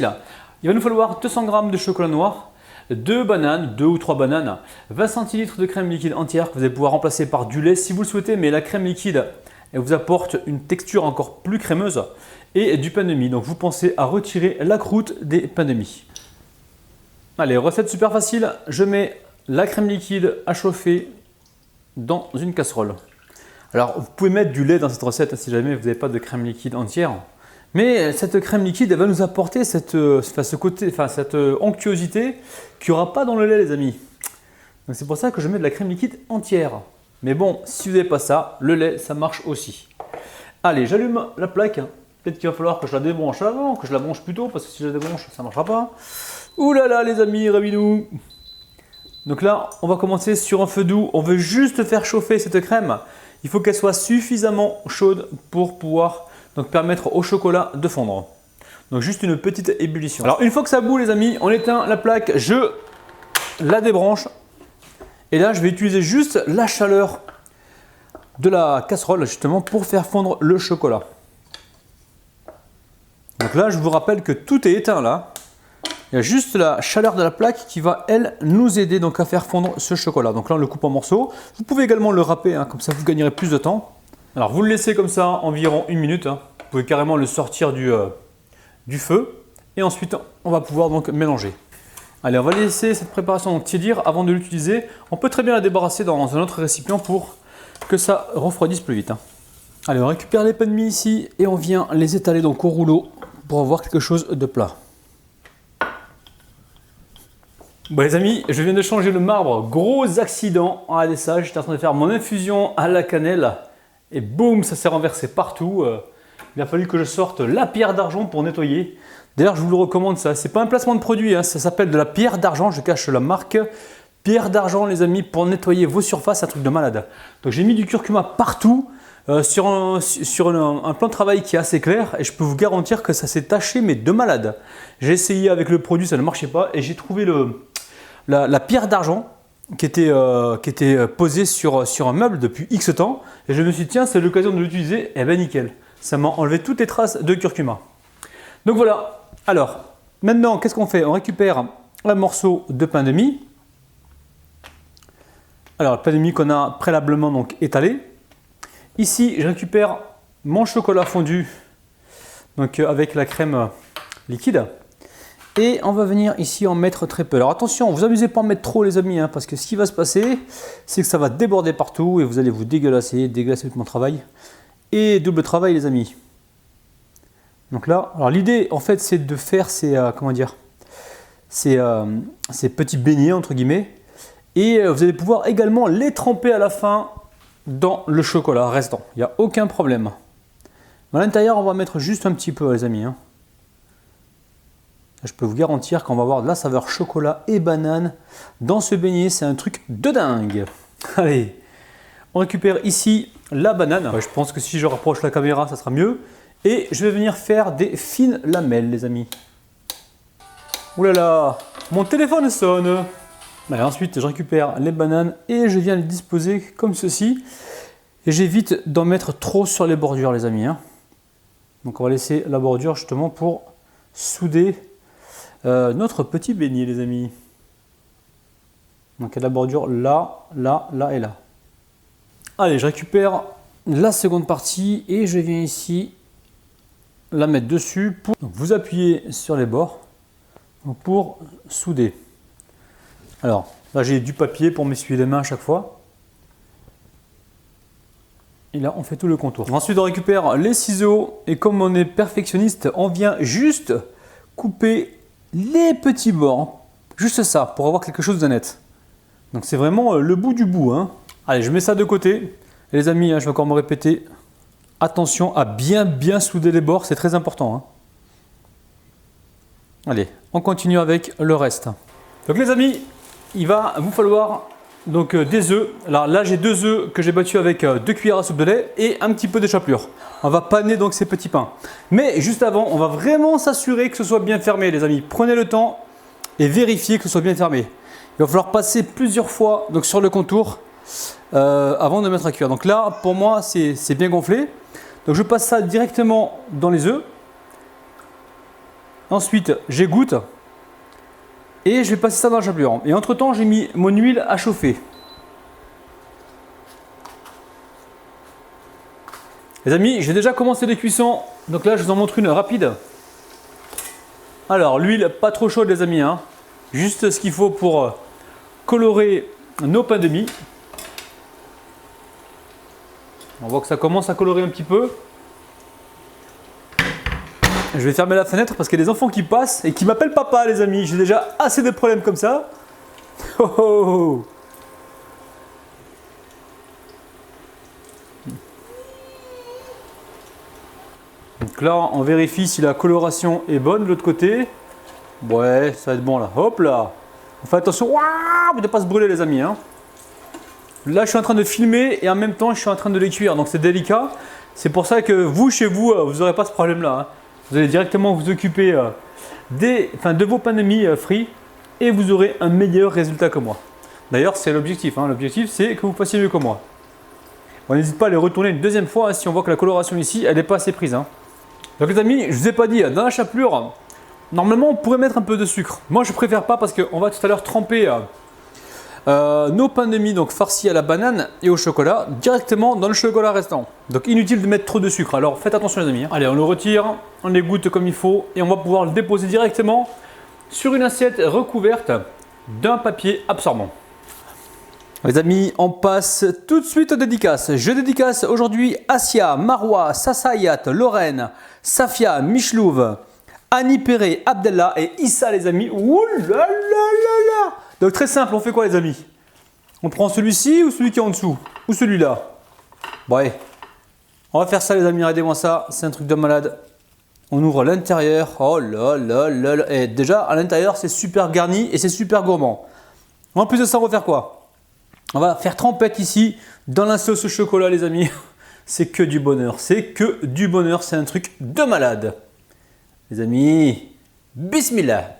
Là, il va nous falloir 200 g de chocolat noir, 2 bananes, 2 ou 3 bananes, 20 centilitres de crème liquide entière que vous allez pouvoir remplacer par du lait si vous le souhaitez, mais la crème liquide elle vous apporte une texture encore plus crémeuse, et du pain de mie. Donc vous pensez à retirer la croûte des pains de mie. Allez, recette super facile, je mets la crème liquide à chauffer dans une casserole. Alors vous pouvez mettre du lait dans cette recette si jamais vous n'avez pas de crème liquide entière. Mais cette crème liquide elle va nous apporter cette onctuosité qu'il n'y aura pas dans le lait les amis. Donc c'est pour ça que je mets de la crème liquide entière. Mais bon, si vous n'avez pas ça, le lait ça marche aussi. Allez, j'allume la plaque. Peut-être qu'il va falloir que je la débranche avant, que je la branche plus tôt parce que si je la débranche ça ne marchera pas. Ouh là là les amis, ravis-nous. Donc là, on va commencer sur un feu doux. On veut juste faire chauffer cette crème. Il faut qu'elle soit suffisamment chaude pour pouvoir donc, permettre au chocolat de fondre. Donc juste une petite ébullition. Alors une fois que ça bout les amis, on éteint la plaque, je la débranche. Et là, je vais utiliser juste la chaleur de la casserole justement pour faire fondre le chocolat. Donc là, je vous rappelle que tout est éteint là. Il y a juste la chaleur de la plaque qui va, elle, nous aider donc à faire fondre ce chocolat. Donc là, on le coupe en morceaux. Vous pouvez également le râper, hein, comme ça vous gagnerez plus de temps. Alors, vous le laissez comme ça environ 1 minute. Hein. Vous pouvez carrément le sortir du feu. Et ensuite, on va pouvoir donc mélanger. Allez, on va laisser cette préparation donc tiédir avant de l'utiliser. On peut très bien la débarrasser dans un autre récipient pour que ça refroidisse plus vite. Hein. Allez, on récupère les pains de mie ici et on vient les étaler donc au rouleau pour avoir quelque chose de plat. Bon les amis, je viens de changer le marbre, gros accident en ADSH, j'étais en train de faire mon infusion à la cannelle et boum, ça s'est renversé partout. Il a fallu que je sorte la pierre d'argent pour nettoyer. D'ailleurs, je vous le recommande ça, c'est pas un placement de produit, hein, ça s'appelle de la pierre d'argent, je cache la marque. Pierre d'argent les amis pour nettoyer vos surfaces, un truc de malade. Donc j'ai mis du curcuma partout sur un plan de travail qui est assez clair et je peux vous garantir que ça s'est taché mais de malade. J'ai essayé avec le produit, ça ne marchait pas et j'ai trouvé la pierre d'argent qui était posée sur un meuble depuis X temps et je me suis dit tiens c'est l'occasion de l'utiliser et ben nickel, ça m'a enlevé toutes les traces de curcuma. Donc voilà, alors maintenant qu'est-ce qu'on fait? On récupère un morceau de pain de mie. Alors le pain de mie qu'on a préalablement donc étalé. Ici je récupère mon chocolat fondu donc avec la crème liquide. Et on va venir ici en mettre très peu. Alors attention, vous amusez pas à en mettre trop les amis, hein, parce que ce qui va se passer, c'est que ça va déborder partout et vous allez vous dégueulasser tout mon travail. Et double travail les amis. Donc là, alors l'idée en fait c'est de faire ces petits beignets entre guillemets. Et vous allez pouvoir également les tremper à la fin dans le chocolat restant. Il n'y a aucun problème. À l'intérieur, on va mettre juste un petit peu les amis. Hein. Je peux vous garantir qu'on va avoir de la saveur chocolat et banane dans ce beignet. C'est un truc de dingue. Allez, on récupère ici la banane. Je pense que si je rapproche la caméra, ça sera mieux. Et je vais venir faire des fines lamelles, les amis. Ouh là là, mon téléphone sonne. Allez, ensuite, je récupère les bananes et je viens les disposer comme ceci. Et j'évite d'en mettre trop sur les bordures, les amis. Hein. Donc, on va laisser la bordure justement pour souder notre petit beignet les amis. Donc il y a la bordure là, là, là et là. Allez, je récupère la seconde partie et je viens ici la mettre dessus pour donc, vous appuyez sur les bords pour souder. Alors là j'ai du papier pour m'essuyer les mains à chaque fois. Et là on fait tout le contour. Ensuite on récupère les ciseaux et comme on est perfectionniste, on vient juste couper les petits bords, juste ça, pour avoir quelque chose de net. Donc c'est vraiment le bout du bout. Hein. Allez, je mets ça de côté. Et les amis, hein, je vais encore me répéter, attention à bien souder les bords, c'est très important. Hein. Allez, on continue avec le reste. Donc les amis, il va vous falloir donc des œufs. Alors là, j'ai 2 œufs que j'ai battus avec 2 cuillères à soupe de lait et un petit peu d'échapelure. On va paner donc ces petits pains. Mais juste avant, on va vraiment s'assurer que ce soit bien fermé, les amis. Prenez le temps et vérifiez que ce soit bien fermé. Il va falloir passer plusieurs fois donc, sur le contour avant de mettre à cuire. Donc là, pour moi, c'est bien gonflé. Donc je passe ça directement dans les œufs. Ensuite, j'égoutte. Et je vais passer ça dans la chapelure. Et entre temps, j'ai mis mon huile à chauffer. Les amis, j'ai déjà commencé les cuissons. Donc là, je vous en montre une rapide. Alors, l'huile pas trop chaude, les amis. Hein. Juste ce qu'il faut pour colorer nos pains de mie. On voit que ça commence à colorer un petit peu. Je vais fermer la fenêtre parce qu'il y a des enfants qui passent et qui m'appellent papa, les amis. J'ai déjà assez de problèmes comme ça. Oh, oh, oh. Donc là, on vérifie si la coloration est bonne de l'autre côté. Ouais, ça va être bon là. Hop là. On fait attention de ne pas se brûler, les amis. Hein. Là, je suis en train de filmer et en même temps, je suis en train de les cuire. Donc, c'est délicat. C'est pour ça que vous, chez vous, vous n'aurez pas ce problème-là. Hein. Vous allez directement vous occuper de vos pains de mie frits et vous aurez un meilleur résultat que moi. D'ailleurs, c'est l'objectif. Hein. L'objectif, c'est que vous fassiez mieux que moi. On n'hésite pas à les retourner une deuxième fois hein, si on voit que la coloration ici, elle n'est pas assez prise. Hein. Donc, les amis, je ne vous ai pas dit, dans la chapelure, normalement, on pourrait mettre un peu de sucre. Moi, je ne préfère pas parce qu'on va tout à l'heure tremper nos pains de mie donc farcis à la banane et au chocolat directement dans le chocolat restant. Donc inutile de mettre trop de sucre. Alors faites attention les amis. Hein. Allez, on le retire, on l'égoutte comme il faut et on va pouvoir le déposer directement sur une assiette recouverte d'un papier absorbant. Les amis, on passe tout de suite aux dédicaces. Je dédicace aujourd'hui Asia, Marwa, Sassayat, Lorraine, Safia, Michlouve, Annie Perret, Abdallah et Issa les amis. Ouh là là là là. Donc très simple, on fait quoi les amis? On prend celui-ci ou celui qui est en dessous? Ou celui-là? Ouais. On va faire ça les amis, regardez-moi ça, c'est un truc de malade. On ouvre l'intérieur, oh là là là là. Et déjà à l'intérieur c'est super garni et c'est super gourmand. En plus de ça on va faire quoi? On va faire trempette ici dans la sauce au chocolat les amis. C'est que du bonheur, c'est que du bonheur, c'est un truc de malade. Les amis, bismillah.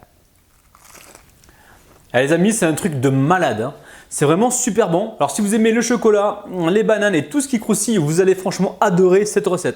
Allez, les amis, c'est un truc de malade. Hein. C'est vraiment super bon. Alors si vous aimez le chocolat, les bananes et tout ce qui croustille, vous allez franchement adorer cette recette.